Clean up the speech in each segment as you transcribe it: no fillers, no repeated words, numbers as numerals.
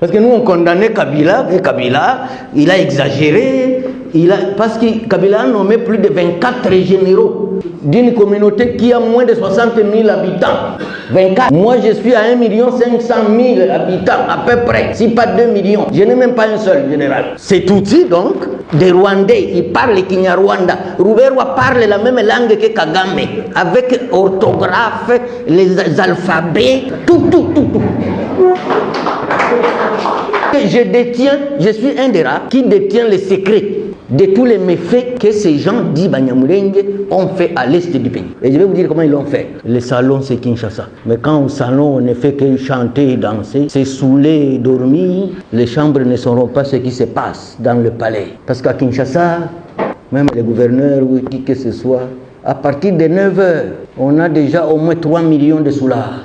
Parce que nous, on condamnait Kabila, et Kabila, il a exagéré, parce que Kabila a nommé plus de 24 généraux d'une communauté qui a moins de 60 000 habitants. 24. Moi, je suis à 1 500 000 habitants, à peu près, si pas 2 millions. Je n'ai même pas un seul général. C'est Tutsi, donc, des Rwandais, ils parlent le Kinyarwanda. Ruberwa parle la même langue que Kagame, avec orthographe, les alphabets, tout. Je suis un des rares qui détient les secrets de tous les méfaits que ces gens dits Banyamulenge ont fait à l'est du pays. Et je vais vous dire comment ils l'ont fait. Le salon, c'est Kinshasa. Mais quand au salon, on ne fait que chanter, danser, se saouler, dormir, les chambres ne sauront pas ce qui se passe dans le palais. Parce qu'à Kinshasa, même les gouverneurs ou qui que ce soit, à partir de 9h, on a déjà au moins 3 millions de soulards.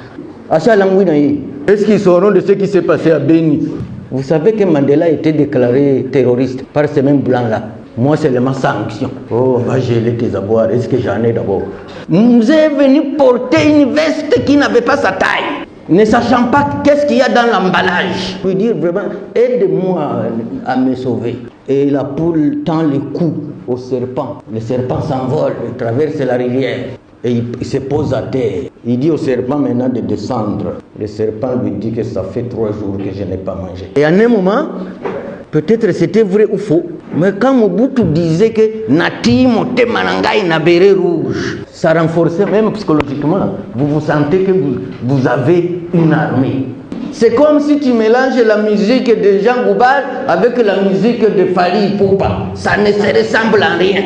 Est-ce qu'ils sauront de ce qui s'est passé à Beni? Vous savez que Mandela a été déclaré terroriste par ces mêmes blancs-là. Moi, c'est ma sanction. Oh, on va geler tes avoirs. Est-ce que j'en ai d'abord? Vous êtes venu porter une veste qui n'avait pas sa taille, ne sachant pas qu'est-ce qu'il y a dans l'emballage. Je veux dire vraiment, aide-moi à me sauver. Et la poule tend le cou au serpent. Le serpent s'envole, il traverse la rivière. Et il se pose à terre. Il dit au serpent maintenant de descendre. Le serpent lui dit que ça fait 3 jours que je n'ai pas mangé. Et à un moment, peut-être c'était vrai ou faux, mais quand Mobutu disait que Nati Mote Manangai na béret rouge, ça renforçait même psychologiquement. Vous vous sentez que vous avez une armée. C'est comme si tu mélanges la musique de Jean Goubal avec la musique de Fali Poupa. Ça ne se ressemble en rien.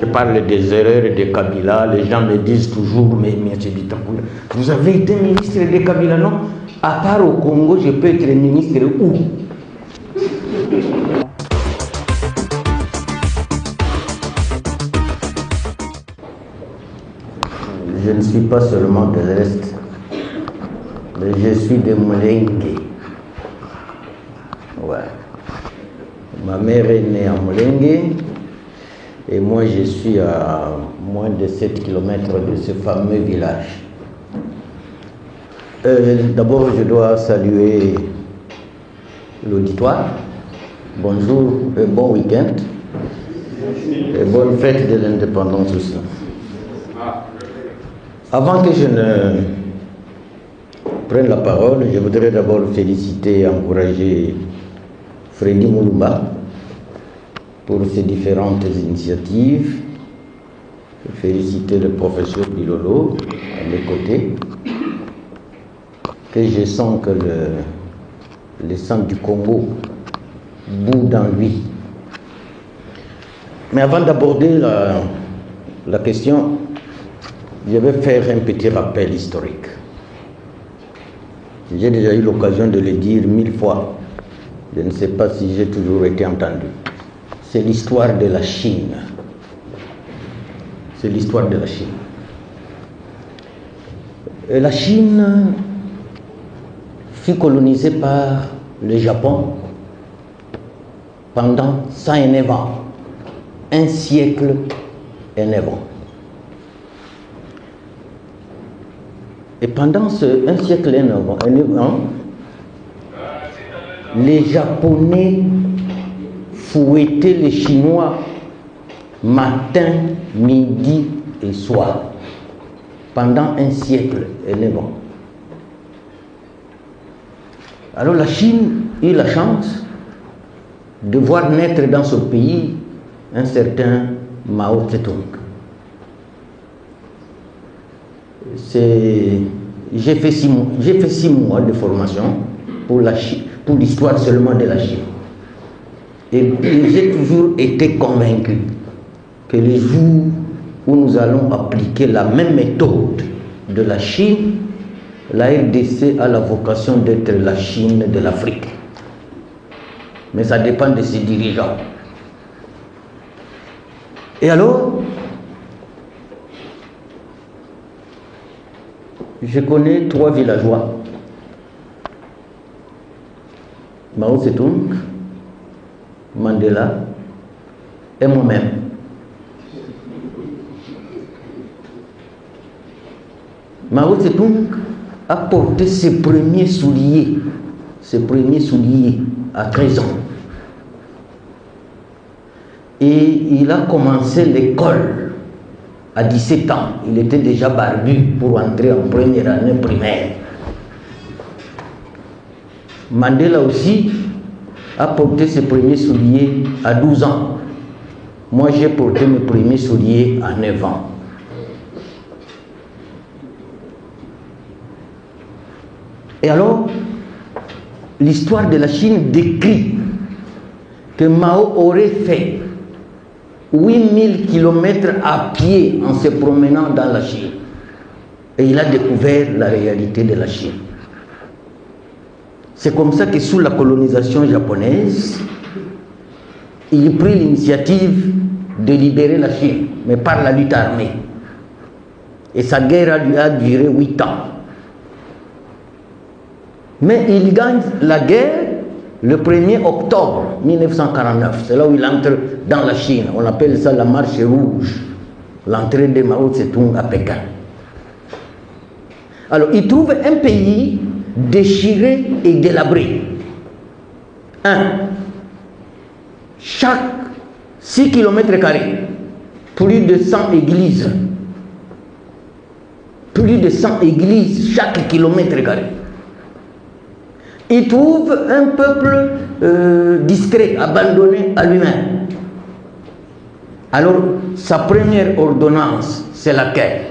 Je parle des erreurs de Kabila, les gens me disent toujours, mais vous avez été ministre de Kabila, non? À part au Congo, je peux être ministre où? Je ne suis pas seulement de l'Est, mais je suis de Mulenge. Ouais. Ma mère est née à Mulenge. Et moi, je suis à moins de 7 km de ce fameux village. D'abord, je dois saluer l'auditoire. Bonjour et bon week-end. Et bonne fête de l'indépendance aussi. Avant que je ne prenne la parole, je voudrais d'abord féliciter et encourager Freddy Moulumba pour ces différentes initiatives, féliciter le professeur Bilolo à mes côtés, que je sens que le sang du Congo bout dans lui. Mais avant d'aborder la question, je vais faire un petit rappel historique. J'ai déjà eu l'occasion de le dire 1000 fois. Je ne sais pas si j'ai toujours été entendu. C'est l'histoire de la Chine. C'est l'histoire de la Chine. Et la Chine fut colonisée par le Japon pendant 109 ans. 1 siècle et 9 ans. Et pendant ce 1 siècle et 9 ans, les Japonais fouettaient les Chinois matin, midi et soir, pendant 1 siècle et 9 ans. Alors la Chine eut la chance de voir naître dans ce pays un certain Mao Tse-tung. J'ai fait 6 mois de formation pour l'histoire seulement de la Chine. Et j'ai toujours été convaincu que le jour où nous allons appliquer la même méthode de la Chine, la RDC a la vocation d'être la Chine de l'Afrique. Mais ça dépend de ses dirigeants. Et alors, je connais 3 villageois. Mao Tse-tung, Mandela et moi-même. Mao Tse-tung a porté ses premiers souliers ses premiers souliers à 13 ans. Et il a commencé l'école à 17 ans. Il était déjà barbu pour entrer en première année primaire. Mandela aussi a porté ses premiers souliers à 12 ans. Moi, j'ai porté mes premiers souliers à 9 ans. Et alors, l'histoire de la Chine décrit que Mao aurait fait 8000 km à pied en se promenant dans la Chine. Et il a découvert la réalité de la Chine. C'est comme ça que sous la colonisation japonaise, il prit l'initiative de libérer la Chine, mais par la lutte armée. Et sa guerre a duré 8 ans. Mais il gagne la guerre le 1er octobre 1949. C'est là où il entre dans la Chine. On appelle ça la marche rouge. L'entrée de Mao Tse-tung à Pékin. Alors, il trouve un pays déchiré et délabré. Chaque 6 km², plus de 100 églises. Plus de 100 églises chaque kilomètre². Il trouve un peuple distrait, abandonné à lui-même. Alors, sa première ordonnance, c'est laquelle?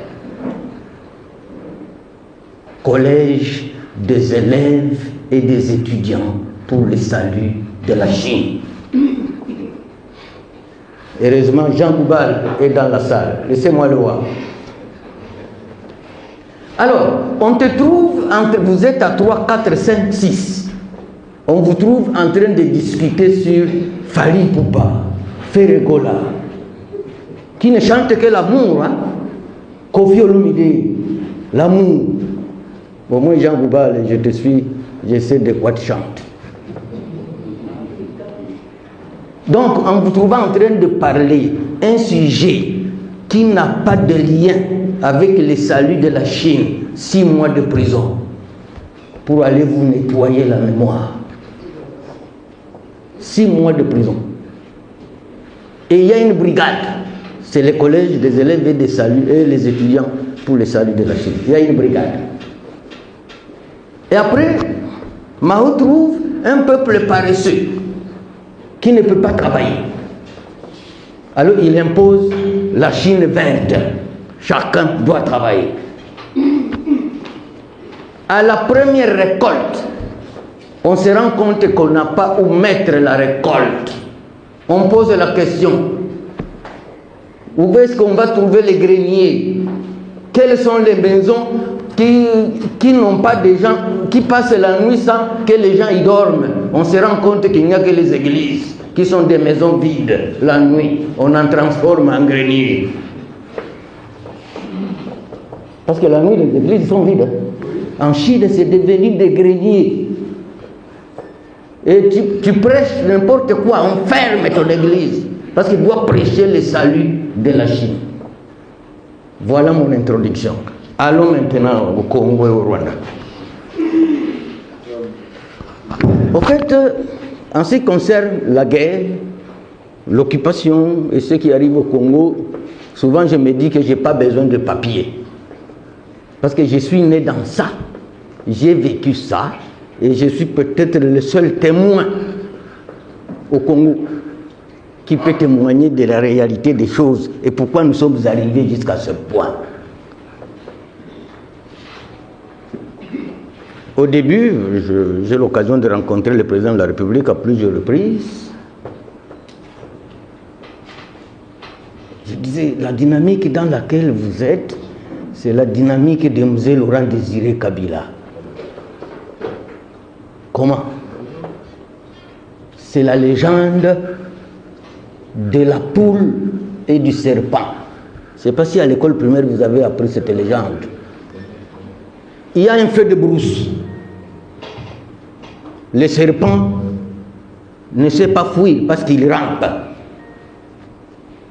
Collège des élèves et des étudiants pour le salut de la Chine. Heureusement, Jean Goubal est dans la salle. Laissez-moi le voir. Alors, on te trouve, vous êtes à 3, 4, 5, 6. On vous trouve en train de discuter sur Fally Ipupa, Ferregola, qui ne chante que l'amour. Hein? Koffi Olomide, l'amour. Bon, moi, Jean Goubal, je te suis, je sais de quoi tu chantes. Donc, en vous trouvant en train de parler un sujet qui n'a pas de lien avec le salut de la Chine, 6 mois de prison pour aller vous nettoyer la mémoire. 6 mois de prison. Et il y a une brigade, c'est le collège des élèves et des saluts et les étudiants pour le salut de la Chine. Il y a une brigade. Et après, Mao trouve un peuple paresseux qui ne peut pas travailler. Alors il impose la Chine verte. Chacun doit travailler. À la première récolte, on se rend compte qu'on n'a pas où mettre la récolte. On pose la question, où est-ce qu'on va trouver les greniers? Quelles sont les maisons qui n'ont pas de gens, qui passent la nuit sans que les gens y dorment? On se rend compte qu'il n'y a que les églises qui sont des maisons vides la nuit. On en transforme en greniers. Parce que la nuit, les églises sont vides. En Chine, c'est devenu des greniers. Et tu prêches n'importe quoi, on ferme ton église. Parce qu'il doit prêcher le salut de la Chine. Voilà mon introduction. Allons maintenant au Congo et au Rwanda. En fait, en ce qui concerne la guerre, l'occupation et ce qui arrive au Congo, souvent je me dis que je n'ai pas besoin de papier. Parce que je suis né dans ça, j'ai vécu ça, et je suis peut-être le seul témoin au Congo qui peut témoigner de la réalité des choses et pourquoi nous sommes arrivés jusqu'à ce point. Au début, j'ai l'occasion de rencontrer le président de la République à plusieurs reprises. Je disais, la dynamique dans laquelle vous êtes, c'est la dynamique de M. Laurent Désiré Kabila. Comment? C'est la légende de la poule et du serpent. Je ne sais pas si à l'école primaire vous avez appris cette légende. Il y a un feu de brousse. Le serpent ne sait pas fuir parce qu'il rampe.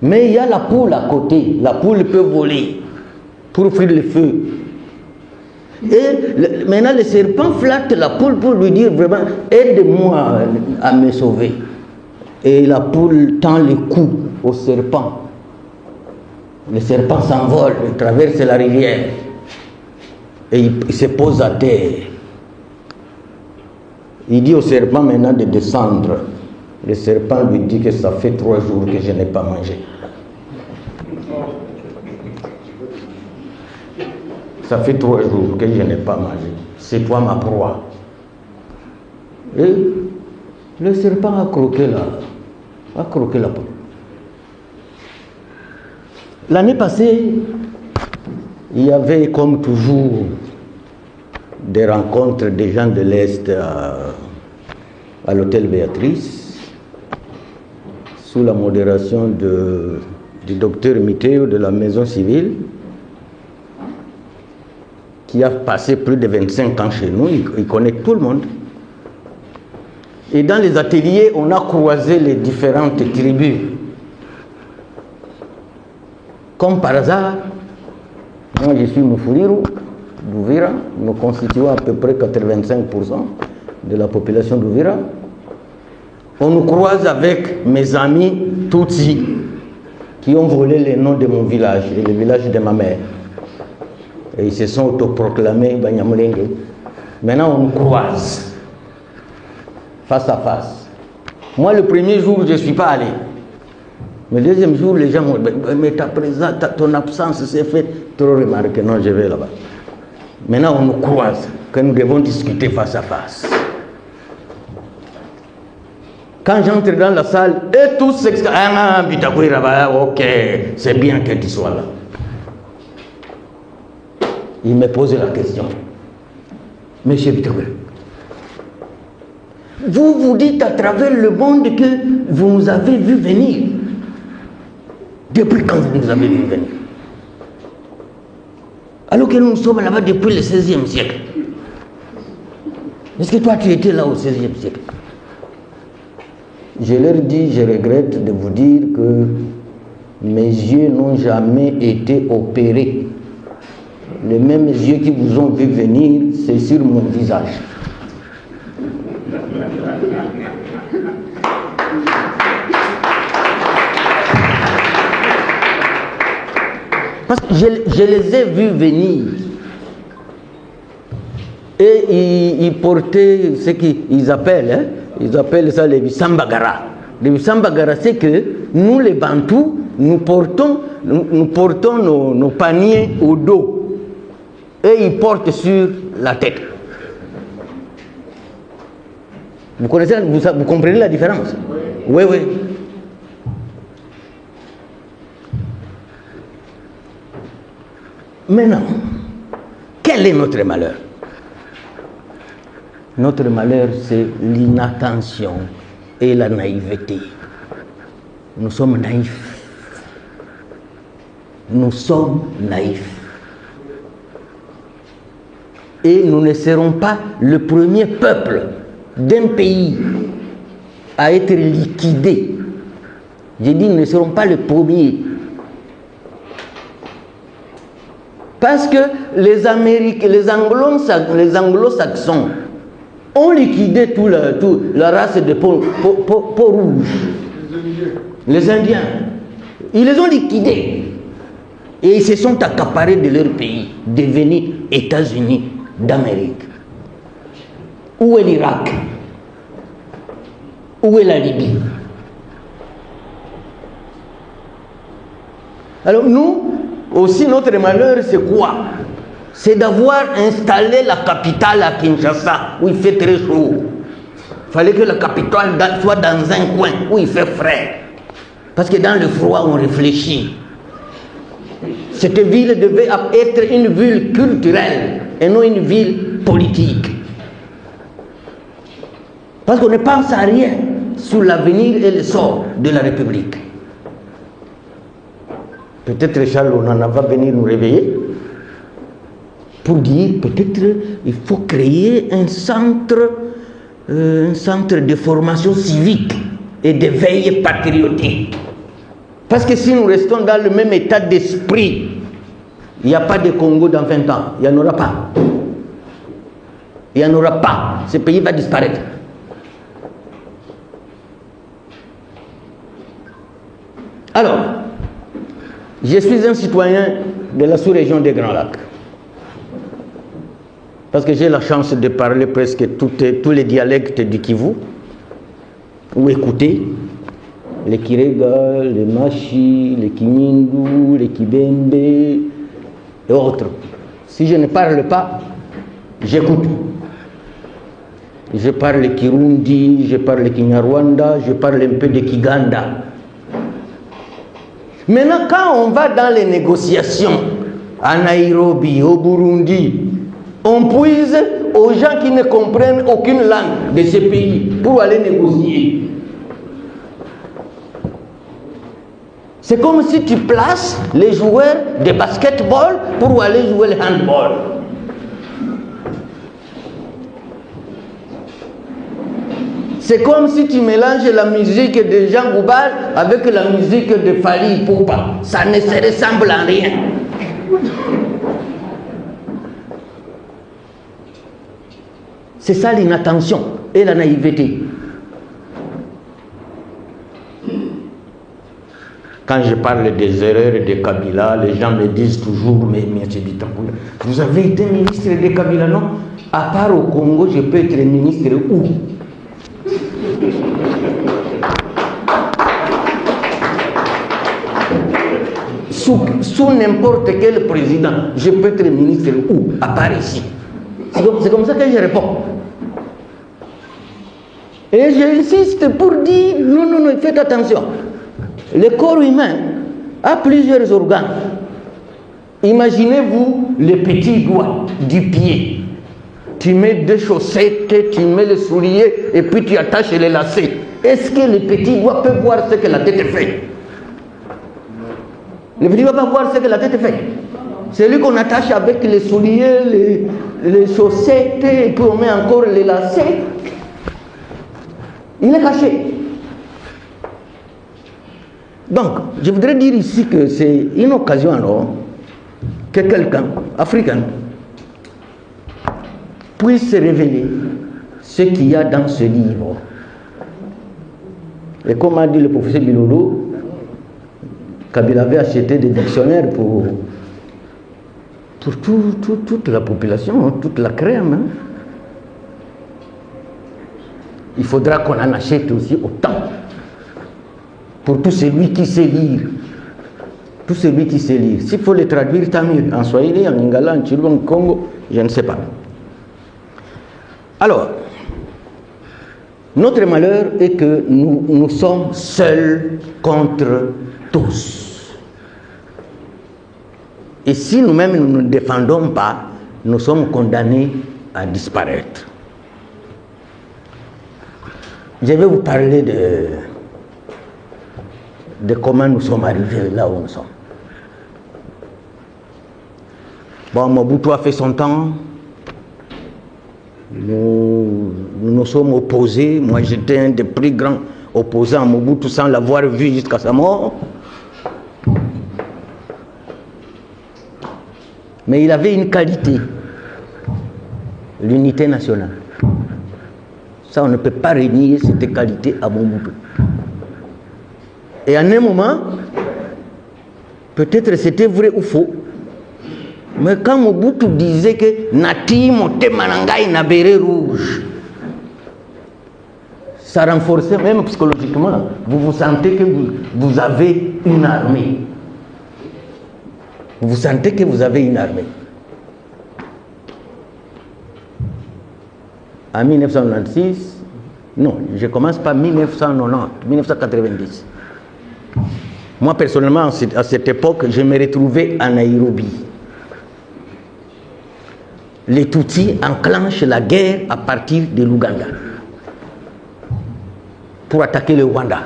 Mais il y a la poule à côté. La poule peut voler pour fuir le feu. Et maintenant, le serpent flatte la poule pour lui dire vraiment, aide-moi à me sauver. Et la poule tend le cou au serpent. Le serpent s'envole, il traverse la rivière. Et il se pose à terre. Il dit au serpent maintenant de descendre. Le serpent lui dit que ça fait 3 jours que je n'ai pas mangé. Ça fait 3 jours que je n'ai pas mangé. C'est toi ma proie. Et le serpent a croqué la poule. L'année passée, il y avait comme toujours des rencontres des gens de l'Est à l'hôtel Béatrice, sous la modération du docteur Miteo de la maison civile, qui a passé plus de 25 ans chez nous, il connaît tout le monde. Et dans les ateliers, on a croisé les différentes tribus. Comme par hasard, moi je suis Mufuriru, d'Ouvira, nous constituons à peu près 85% de la population d'Ouvira. On nous croise avec mes amis Tutsi, qui ont volé les noms de mon village et le village de ma mère. Et ils se sont autoproclamés Banyamulenge. Maintenant, on nous croise face à face. Moi, le premier jour, je ne suis pas allé. Mais le deuxième jour, les gens m'ont dit, mais ton absence s'est fait trop remarquer. Non, je vais là-bas. Maintenant, on nous croise, que nous devons discuter face à face. Quand j'entre dans la salle, et tous s'exclament, ah, ok, c'est bien que tu sois là. Il me pose la question. Monsieur Bitagoué, vous dites à travers le monde que vous nous avez vu venir. Depuis quand vous nous avez vu venir? Alors que nous sommes là-bas depuis le XVIe siècle. Est-ce que toi tu étais là au XVIe siècle? Je leur dis, je regrette de vous dire que mes yeux n'ont jamais été opérés. Les mêmes yeux qui vous ont vu venir, c'est sur mon visage. Parce que je les ai vus venir. Et ils portaient ce qu'ils appellent, ils appellent ça les Bissambagara. Les Bissambagara, c'est que nous les Bantous, nous portons nos paniers au dos. Et ils portent sur la tête. Vous connaissez, vous comprenez la différence? Oui, oui. Maintenant, quel est notre malheur? Notre malheur, c'est l'inattention et la naïveté. Nous sommes naïfs. Nous sommes naïfs. Et nous ne serons pas le premier peuple d'un pays à être liquidé. J'ai dit, nous ne serons pas le premier. Parce que les Américains, les anglo-saxons ont liquidé toute la race de peau rouge. Les Indiens. Ils les ont liquidés. Et ils se sont accaparés de leur pays, devenus États-Unis d'Amérique. Où est l'Irak? Où est la Libye? Alors nous, aussi notre malheur, c'est quoi? C'est d'avoir installé la capitale à Kinshasa, où il fait très chaud. Il fallait que la capitale soit dans un coin où il fait frais. Parce que dans le froid, on réfléchit. Cette ville devait être une ville culturelle et non une ville politique. Parce qu'on ne pense à rien sur l'avenir et le sort de la République. Peut-être Charles Onana va venir nous réveiller pour dire peut-être il faut créer un centre de formation civique et de veille patriotique. Parce que si nous restons dans le même état d'esprit, il n'y a pas de Congo dans 20 ans, il n'y en aura pas. Il n'y en aura pas. Ce pays va disparaître. Alors, je suis un citoyen de la sous-région des Grands Lacs. Parce que j'ai la chance de parler presque tous les dialectes du Kivu, ou écouter les Kirega, les Machi, les Kinindu, les Kibembe et autres. Si je ne parle pas, j'écoute. Je parle Kirundi, je parle Kinyarwanda, je parle un peu de Kiganda. Maintenant, quand on va dans les négociations à Nairobi, au Burundi, on puise aux gens qui ne comprennent aucune langue de ces pays pour aller négocier. C'est comme si tu places les joueurs de basketball pour aller jouer le handball. C'est comme si tu mélanges la musique de Jean Goubal avec la musique de Fally Ipupa. Ça ne se ressemble à rien. C'est ça l'inattention et la naïveté. Quand je parle des erreurs de Kabila, les gens me disent toujours, mais vous avez été ministre de Kabila, non? À part au Congo, je peux être ministre où? Sous n'importe quel président, je peux être ministre où? À part ici. C'est comme ça que je réponds. Et j'insiste pour dire, non, faites attention. Le corps humain a plusieurs organes. Imaginez-vous les petits doigts du pied. Tu mets deux chaussettes, tu mets les souliers et puis tu attaches les lacets. Est-ce que le petit doigt peut voir ce que la tête fait? Le petit doigt peut voir ce que la tête fait. C'est lui qu'on attache avec les souliers, les chaussettes, et puis on met encore les lacets. Il est caché. Donc, je voudrais dire ici que c'est une occasion alors que quelqu'un, africain, puisse révéler ce qu'il y a dans ce livre. Et comme a dit le professeur Bilolo, Kabila avait acheté des dictionnaires pour toute la population, toute la crème. Hein. Il faudra qu'on en achète aussi autant pour tout celui qui sait lire. Tout celui qui sait lire. S'il faut les traduire, tant mieux. En Swahili, en Lingala, en Chilou, en Congo, je ne sais pas. Alors, notre malheur est que nous sommes seuls contre tous. Et si nous-mêmes nous ne nous défendons pas, nous sommes condamnés à disparaître. Je vais vous parler de comment nous sommes arrivés là où nous sommes. Bon, Mobutu a fait son temps. Nous nous sommes opposés. Moi, j'étais un des plus grands opposants à Mobutu sans l'avoir vu jusqu'à sa mort. Mais il avait une qualité, l'unité nationale. Ça, on ne peut pas renier cette qualité à Mobutu. Et à un moment, peut-être c'était vrai ou faux, mais quand Mobutu disait que Nati Mote Manangai na béret rouge, ça renforçait même psychologiquement. Vous vous sentez que vous avez une armée. Vous sentez que vous avez une armée. En 1996, non, je commence par 1990, 1990. Moi, personnellement, à cette époque, je me retrouvais à Nairobi. Les Tutsis enclenchent la guerre à partir de l'Ouganda pour attaquer le Rwanda.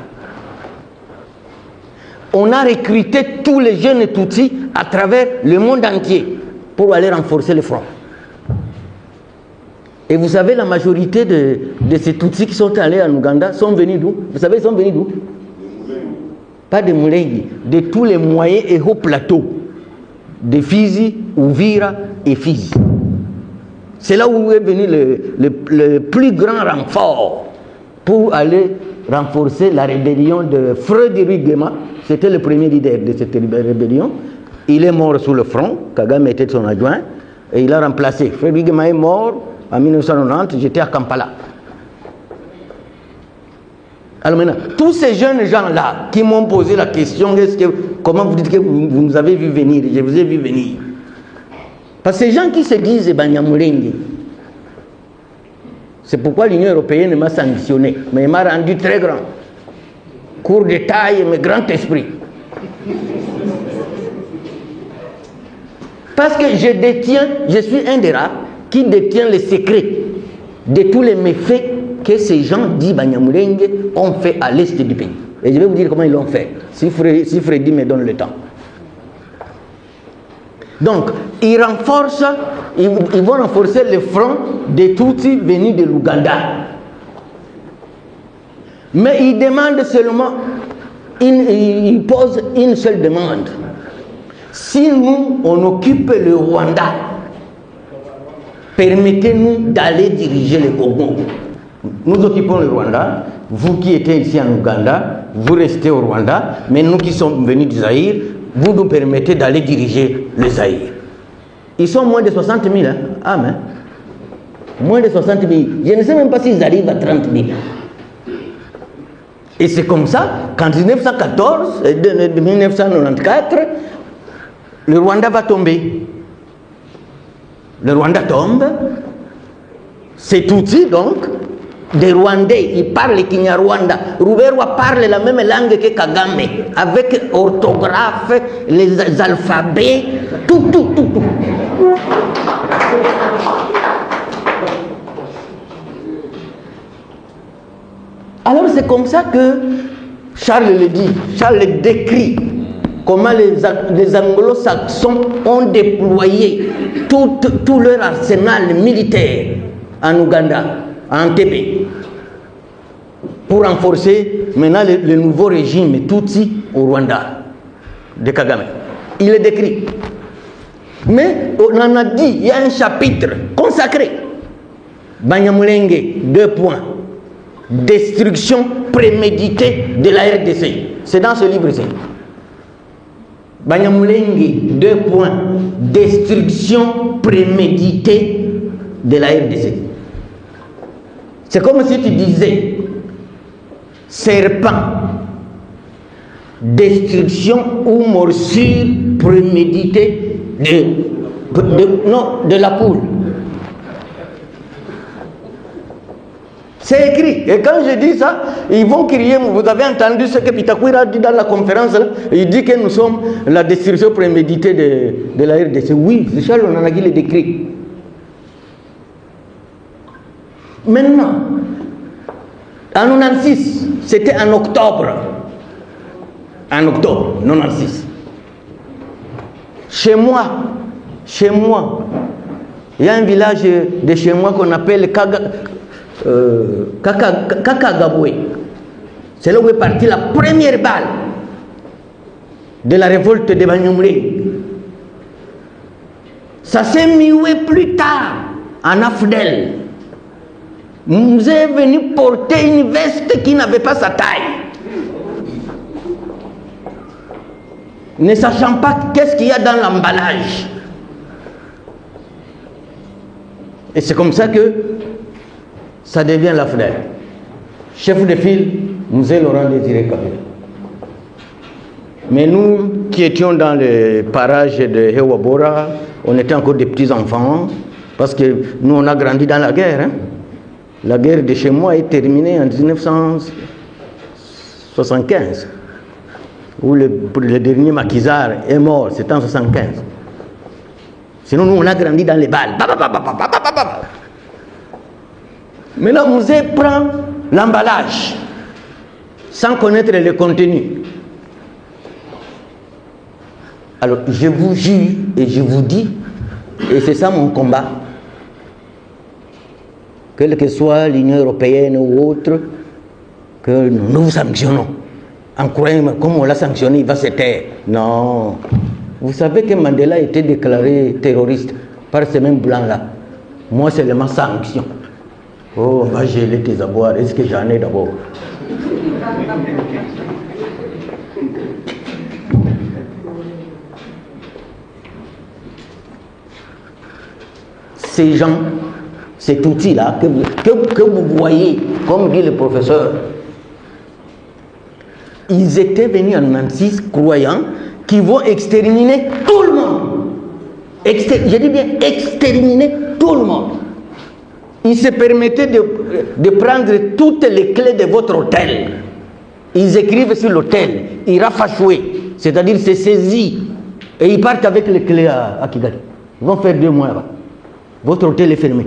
On a recruté tous les jeunes Tutsis à travers le monde entier pour aller renforcer le front. Et vous savez, la majorité de ces Tutsis qui sont allés en Ouganda sont venus d'où? Vous savez, ils sont venus d'où? Pas de Moulengi, de tous les moyens et hauts plateaux, de Fizi, Uvira et Fizi. C'est là où est venu le plus grand renfort pour aller renforcer la rébellion de Frédéric Guéma. C'était le premier leader de cette rébellion. Il est mort sur le front, Kagame était son adjoint, et il a remplacé. Frédéric Guéma est mort en 1990, j'étais à Kampala. Alors maintenant, tous ces jeunes gens-là qui m'ont posé la question, comment vous dites que vous nous avez vu venir? Je vous ai vu venir. Parce que ces gens qui se disent Banyamulenge, c'est pourquoi l'Union européenne m'a sanctionné, mais m'a rendu très grand. Court de taille, mais grand esprit. Parce que je suis un des rares qui détient les secrets de tous les méfaits que ces gens dits Banyamulenge ont fait à l'est du pays. Et je vais vous dire comment ils l'ont fait, si Freddy me donne le temps. Donc, ils vont renforcer le front des Tutsis venus de l'Ouganda. Mais ils demandent seulement, ils posent une seule demande. Si nous, on occupe le Rwanda, permettez-nous d'aller diriger le Congo. Nous occupons le Rwanda, vous qui étiez ici en Ouganda, vous restez au Rwanda, mais nous qui sommes venus du Zaïre, vous nous permettez d'aller diriger le Zaïre. Ils sont moins de 60 000, hein? Ah, mais moins de 60 000. Je ne sais même pas s'ils arrivent à 30 000. Et c'est comme ça qu'en 1914 et 1994, le Rwanda va tomber. Le Rwanda tombe. C'est Tutsi, donc, des Rwandais. Ils parlent Kinyarwanda. Ruberwa parle la même langue que Kagame, avec orthographe, les alphabets, tout. Alors c'est comme ça que Charles le dit, Charles le décrit comment les anglo-saxons ont déployé tout leur arsenal militaire en Ouganda, en Entebbe, pour renforcer maintenant le nouveau régime Tutsi au Rwanda de Kagame. Il est décrit. Mais on en a dit, il y a un chapitre consacré. Banyamulenge, 2 points. Destruction préméditée de la RDC. C'est dans ce livre-ci. Banyamulenge, 2 points. Destruction préméditée de la RDC. C'est comme si tu disais serpent, destruction ou morsure préméditée de la poule. C'est écrit. Et quand je dis ça, ils vont crier. Vous avez entendu ce que Pitakwira a dit dans la conférence là? Il dit que nous sommes la destruction préméditée de la RDC. Oui, c'est Charles Onanagi le décrit. Maintenant, en 96, c'était en octobre. En octobre 96. Chez moi, il y a un village de chez moi qu'on appelle Kakagabwe. C'est là où est partie la première balle de la révolte de Banyamulenge. Ça s'est mué plus tard en Afdel. Nous est venu porter une veste qui n'avait pas sa taille. Ne sachant pas qu'est-ce qu'il y a dans l'emballage. Et c'est comme ça que ça devient l'AFDEL. Chef de file, nous est Laurent Désiré Kabila. Mais nous qui étions dans les parages de Hewabora, on était encore des petits enfants, parce que nous on a grandi dans la guerre. Hein? La guerre de chez moi est terminée en 1975, où le dernier maquisard est mort, c'était en 1975. Sinon nous on a grandi dans les balles. Maintenant, Mouzé prend l'emballage sans connaître le contenu. Alors, je vous jure et je vous dis, et c'est ça mon combat, quelle que soit l'Union européenne ou autre, que nous vous sanctionnons. En croyant, comme on l'a sanctionné, il va se taire. Non. Vous savez que Mandela a été déclaré terroriste par ces mêmes blancs-là. Moi, c'est seulement sanction. Oh, on va geler tes avoirs. Est-ce que j'en ai d'abord? Ces gens, cet outil-là que vous voyez, comme dit le professeur, ils étaient venus en 96 croyant qu'ils vont exterminer tout le monde. Je dis bien exterminer tout le monde. Ils se permettaient de prendre toutes les clés de votre hôtel. Ils écrivent sur l'hôtel, il rafachoué, c'est-à-dire c'est saisi. Et ils partent avec les clés à Kigali. Ils vont faire 2 mois là-bas. Votre hôtel est fermé.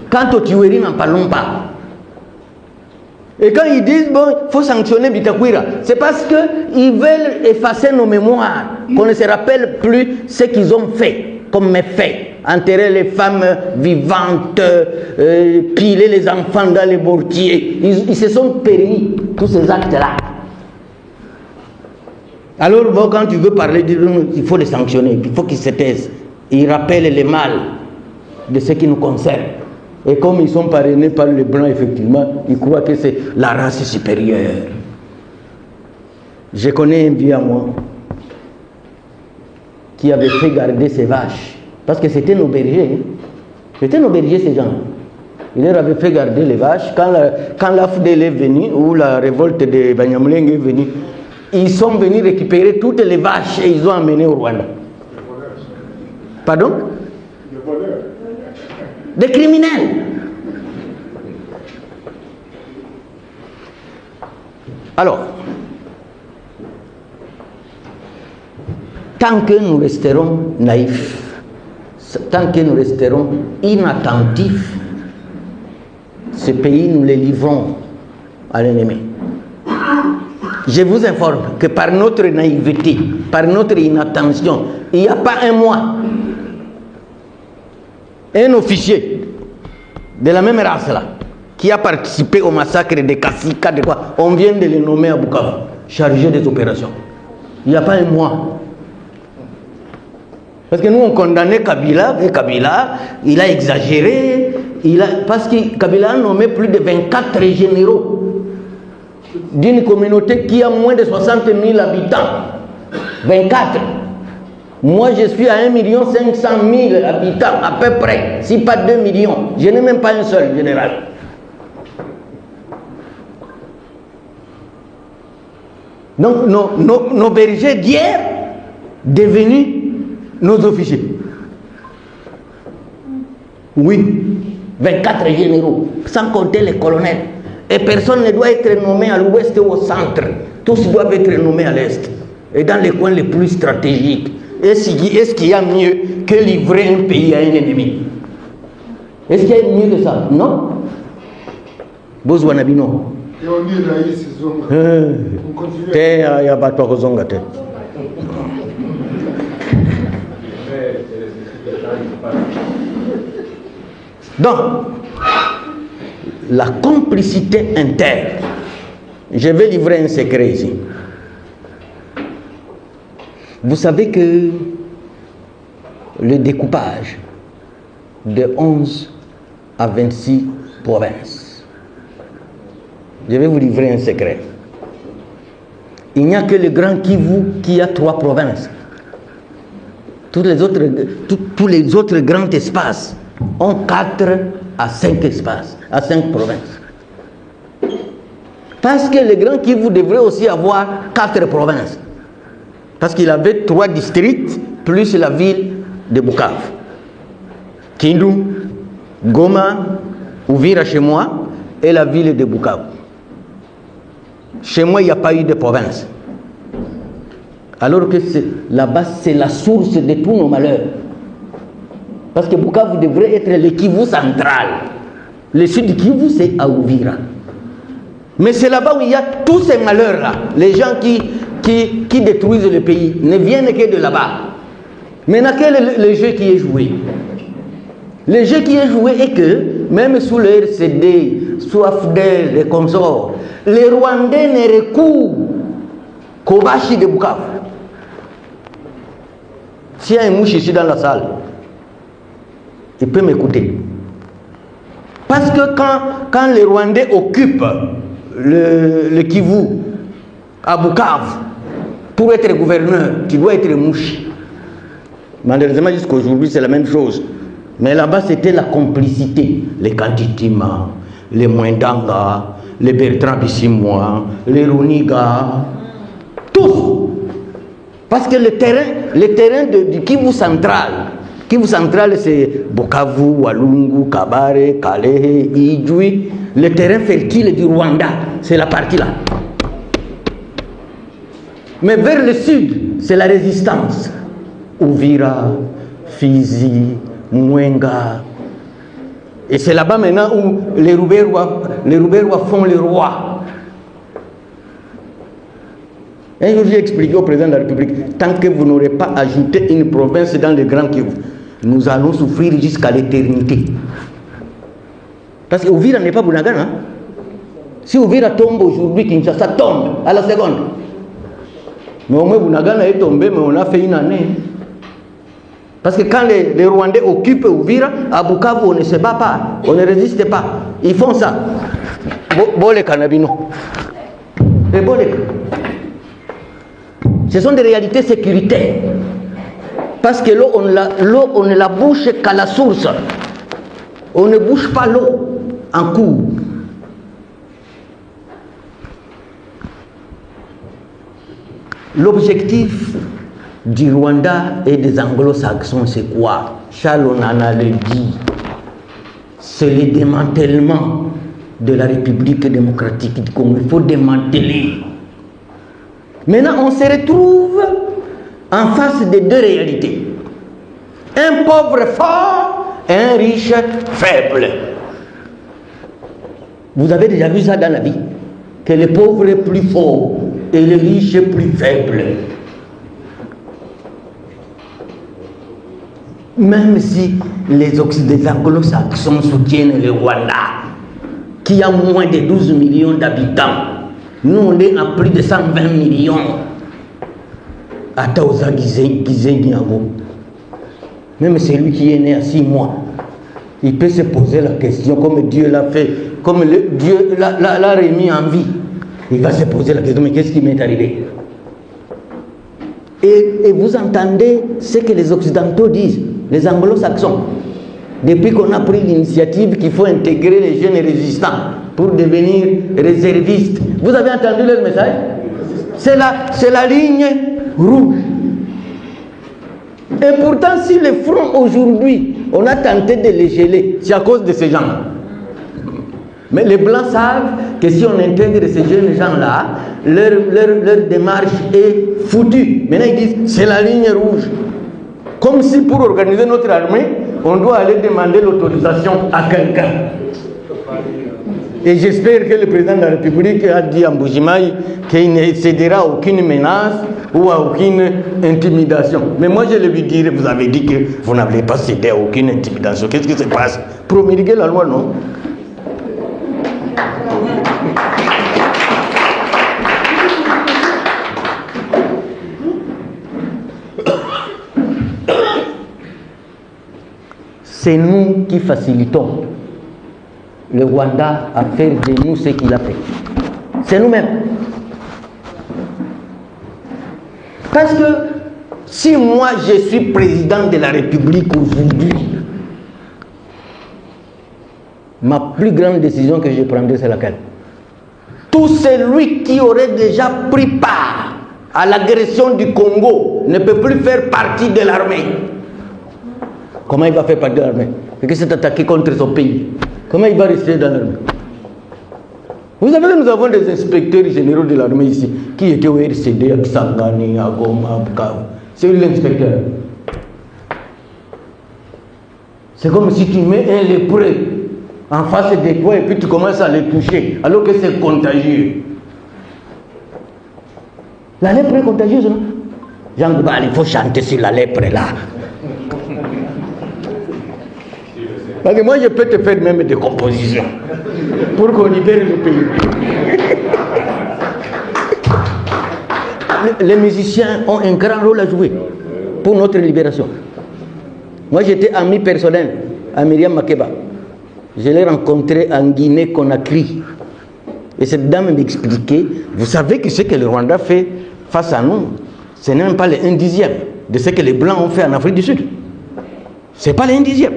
Quant aux tueries, n'en parlons pas. Et quand ils disent, bon, il faut sanctionner Bitakwira, c'est parce qu'ils veulent effacer nos mémoires, qu'on ne se rappelle plus ce qu'ils ont fait comme méfaits. Enterrer les femmes vivantes, piler les enfants dans les mortiers. Ils se sont permis tous ces actes-là. Alors, bon, quand tu veux parler, il faut les sanctionner, il faut qu'ils se taisent. Ils rappellent les mal de ce qui nous concerne. Et comme ils sont parrainés par les Blancs, effectivement, ils croient que c'est la race supérieure. Je connais un vieux à moi qui avait fait garder ses vaches. Parce que c'était nos bergers. C'était nos bergers, ces gens. Il leur avait fait garder les vaches. Quand la FDL est venue, ou la révolte de Banyamulenge est venue, ils sont venus récupérer toutes les vaches et ils ont emmené au Rwanda. Pardon? Des criminels. Alors, tant que nous resterons naïfs, tant que nous resterons inattentifs, ce pays, nous le livrons à l'ennemi. Je vous informe que par notre naïveté, par notre inattention, il n'y a pas un mois, un officier de la même race là, qui a participé au massacre de Kassika, de quoi, on vient de le nommer à Bukavu, chargé des opérations. Il n'y a pas un mois. Parce que nous on condamnait Kabila, et Kabila, il a exagéré, parce que Kabila a nommé plus de 24 généraux d'une communauté qui a moins de 60 000 habitants. 24. Moi, je suis à 1 500 000 habitants, à peu près, si pas 2 millions. Je n'ai même pas un seul général. Donc, nos bergers d'hier, devenus nos officiers. Oui, 24 généraux, sans compter les colonels. Et personne ne doit être nommé à l'ouest ou au centre. Tous doivent être nommés à l'est. Et dans les coins les plus stratégiques. Est-ce qu'il y a mieux que livrer un pays à un ennemi? Est-ce qu'il y a mieux que ça? Non. Bozwanabino. Et on dit là, ici, Zonga. On continue. Il y a pas de Zonga. Donc, la complicité interne. Je vais livrer un secret ici. Vous savez que le découpage de 11 à 26 provinces, je vais vous livrer un secret. Il n'y a que le Grand Kivu qui a 3 provinces. Tous les autres grands espaces ont 4 à 5 espaces, à 5 provinces. Parce que le Grand Kivu devrait aussi avoir 4 provinces. Parce qu'il avait 3 districts, plus la ville de Bukavu. Kindu, Goma, Uvira chez moi, et la ville de Bukavu. Chez moi, il n'y a pas eu de province. Alors que là-bas, c'est la source de tous nos malheurs. Parce que Bukavu devrait être le Kivu central. Le sud du Kivu, c'est à Uvira. Mais c'est là-bas où il y a tous ces malheurs-là. Les gens qui détruisent le pays ne viennent que de là-bas. Maintenant, quel est le jeu qui est joué? Le jeu qui est joué est que, même sous le RCD, sous AFDEL et consorts, les Rwandais ne recourent qu'au Bashi de Bukavu. S'il y a un mouche ici dans la salle, Il peut m'écouter. Parce que quand les Rwandais occupent le Kivu, à Bukavu, pour être gouverneur, tu dois être mouche. Malheureusement, jusqu'à aujourd'hui, c'est la même chose. Mais là-bas, c'était la complicité. Les Kantitima, les Mwendanga, les Bertrand Bissimois, les Runiga, tous. Parce que le terrain du Kivu central, c'est Bukavu, Walungu, Kabare, Kalehe, Idjoui. Le terrain fertile du Rwanda, c'est la partie là. Mais vers le sud, c'est la résistance. Uvira, Fizi, Mwenga. Et c'est là-bas maintenant où les Rouberois font les rois. Un jour, j'ai expliqué au président de la République, tant que vous n'aurez pas ajouté une province dans le Grand Kivu, nous allons souffrir jusqu'à l'éternité. Parce que Uvira n'est pas Bunagana. Hein? Si Uvira tombe aujourd'hui, Kinshasa tombe à la seconde. Mais au moins Bunagana est tombé, mais on a fait une année. Parce que quand les Rwandais occupent Uvira, à Bukavu, on ne se bat pas, on ne résiste pas. Ils font ça. Bole Kanabino. Et Bole. Ce sont des réalités sécuritaires. Parce que l'eau, on ne la bouche qu'à la source. On ne bouge pas l'eau en cours. L'objectif du Rwanda et des anglo-saxons, c'est quoi? Charles Onana le dit. C'est le démantèlement de la République démocratique du Congo. Il faut démanteler. Maintenant, on se retrouve en face de deux réalités. Un pauvre fort et un riche faible. Vous avez déjà vu ça dans la vie? Que le pauvre est plus fort et le riche est plus faible. Même si les anglo-saxons soutiennent le Rwanda, qui a moins de 12 millions d'habitants, nous on est à plus de 120 millions. Ataoza Gizenyago. Même celui qui est né à 6 mois, il peut se poser la question, comme Dieu l'a fait, comme Dieu l'a remis en vie. Il va se poser la question, mais qu'est-ce qui m'est arrivé? Et vous entendez ce que les Occidentaux disent, les Anglo-Saxons, depuis qu'on a pris l'initiative qu'il faut intégrer les jeunes résistants pour devenir réservistes. Vous avez entendu leur message? C'est la ligne rouge. Et pourtant, si le front aujourd'hui, on a tenté de les geler, c'est à cause de ces gens. Mais les Blancs savent que si on intègre ces jeunes gens-là, leur démarche est foutue. Maintenant, ils disent, c'est la ligne rouge. Comme si pour organiser notre armée, on doit aller demander l'autorisation à quelqu'un. Et j'espère que le président de la République a dit à Mbujimaï qu'il ne cédera à aucune menace ou à aucune intimidation. Mais moi, je lui dirais, vous avez dit que vous n'avez pas cédé à aucune intimidation. Qu'est-ce qui se passe? Promulguer la loi, non? C'est nous qui facilitons le Rwanda à faire de nous ce qu'il a fait. C'est nous-mêmes. Parce que si moi je suis président de la République aujourd'hui, ma plus grande décision que je prendrai, c'est laquelle? Tout celui qui aurait déjà pris part à l'agression du Congo ne peut plus faire partie de l'armée. Comment il va faire partie de l'armée? Parce qu'il s'est attaqué contre son pays. Comment il va rester dans l'armée? Vous savez que nous avons des inspecteurs généraux de l'armée ici qui étaient au RCD, à Kisangani, à Goma, à Bukavu. C'est lui l'inspecteur. C'est comme si tu mets un lépreux en face de toi et puis tu commences à le toucher alors que c'est contagieux. La lèpre est contagieuse, non? Jean Goubal, il faut chanter sur la lèpre là. Parce que moi, je peux te faire même des compositions pour qu'on libère le pays. Les musiciens ont un grand rôle à jouer pour notre libération. Moi, j'étais ami personnel à Myriam Makeba. Je l'ai rencontrée en Guinée-Conakry. Et cette dame m'expliquait, vous savez que ce que le Rwanda fait face à nous, ce n'est même pas les 1 dixième de ce que les Blancs ont fait en Afrique du Sud. Ce n'est pas les 1 dixième.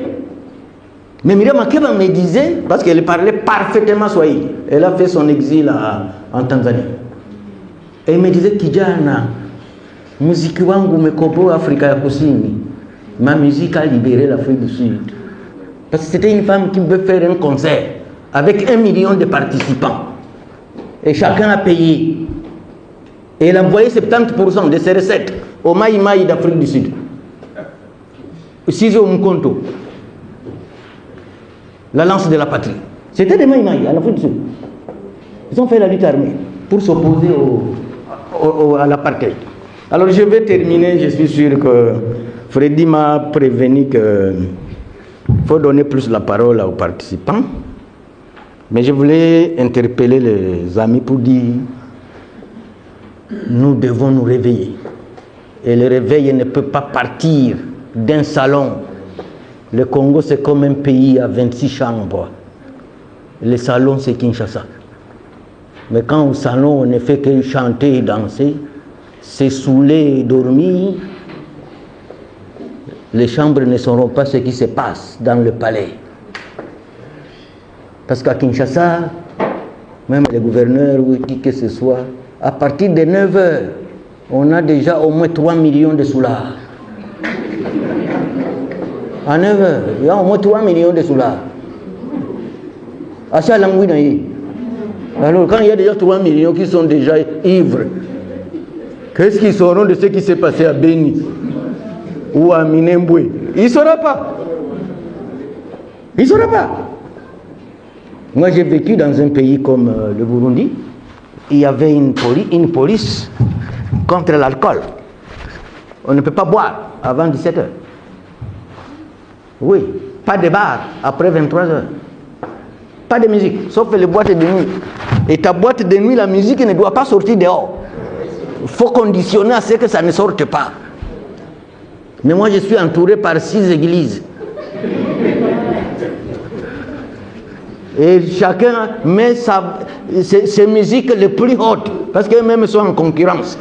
Mais Myriam Makeba me disait, parce qu'elle parlait parfaitement Swahili, elle a fait son exil en Tanzanie. Et elle me disait, Kijana, muziki wangu umekomboa Afrika ya Kusini. Ma musique a libéré l'Afrique du Sud. Parce que c'était une femme qui veut faire un concert avec 1 million de participants. Et chacun a payé. Et elle a envoyé 70% de ses recettes au Maï Maï d'Afrique du Sud. Sizo Mkonto. La lance de la patrie. C'était des Maï Maï en Afrique du Sud. Ils ont fait la lutte armée pour s'opposer à l'apartheid. Alors je vais terminer, je suis sûr que Freddy m'a prévenu qu'il faut donner plus la parole aux participants. Mais je voulais interpeller les amis pour dire, nous devons nous réveiller. Et le réveil ne peut pas partir d'un salon. Le Congo, c'est comme un pays à 26 chambres. Le salon, c'est Kinshasa. Mais quand au salon, on ne fait que chanter et danser, se saouler et dormir, les chambres ne sauront pas ce qui se passe dans le palais. Parce qu'à Kinshasa, même les gouverneurs ou qui que ce soit, à partir de 9 heures, on a déjà au moins 3 millions de soulards. À 9 heures, il y a au moins 3 millions de soulards. À ça, alors quand il y a déjà 3 millions qui sont déjà ivres, qu'est-ce qu'ils sauront de ce qui s'est passé à Beni ou à Minembwe? Ils ne sauront pas. Ils ne sauront pas. Moi, j'ai vécu dans un pays comme le Burundi. Il y avait une police contre l'alcool. On ne peut pas boire avant 17 heures. Oui, pas de bar après 23 heures. Pas de musique, sauf les boîtes de nuit. Et ta boîte de nuit, la musique ne doit pas sortir dehors. Il faut conditionner à ce que ça ne sorte pas. Mais moi, je suis entouré par 6 églises. Et chacun met ses musiques les plus hautes, parce qu'eux-mêmes sont en concurrence.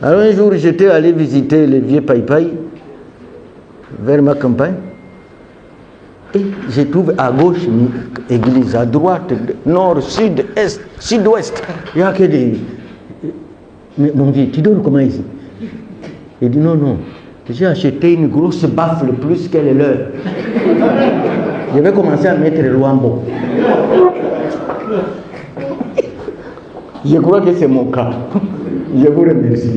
Alors un jour, j'étais allé visiter le vieux Païpaï, vers ma campagne, et je trouve à gauche une église, à droite, nord, sud, est, sud-ouest. Il n'y a que des... Mais mon vieux, tu dors comment ici? Il dit non, non, j'ai acheté une grosse baffle plus qu'elle est l'heure. Je vais commencer à mettre le Luambo. Je crois que c'est mon cas. Je vous remercie.